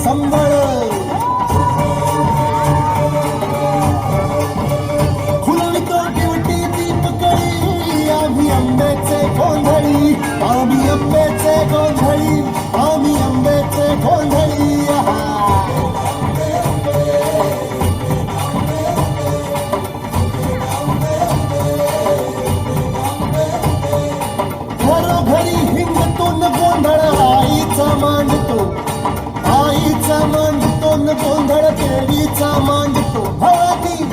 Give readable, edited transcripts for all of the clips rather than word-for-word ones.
संबळ फुलवितो ड्युटी दीपकळी आम्ही आंब्याचे गोंधळी आम्ही आंब्याचे गोंधळी आम्ही आंब्याचे गोंधळी घरोघरी हिंगतो न गोंधळ आईचा मांडतो न गोंधळ देवीचा मांडतो भवानी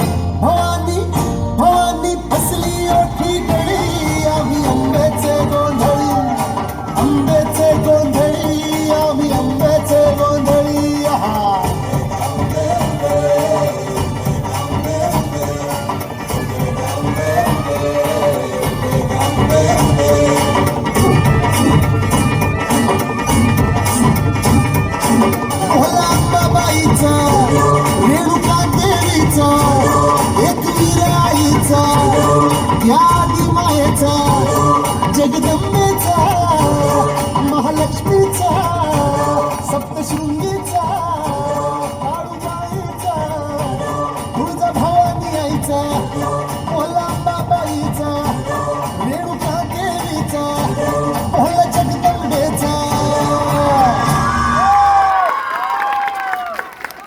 भवानी भवानी फसली ओठी गळी आम्ही आंब्याचे गोंधळी आंब्याचे गोंधळी आम्ही आंब्याचे गोंधळी रेणुका देवीचा एकवीर आईचा या मायेचा जगदंबेचा महालक्ष्मीचा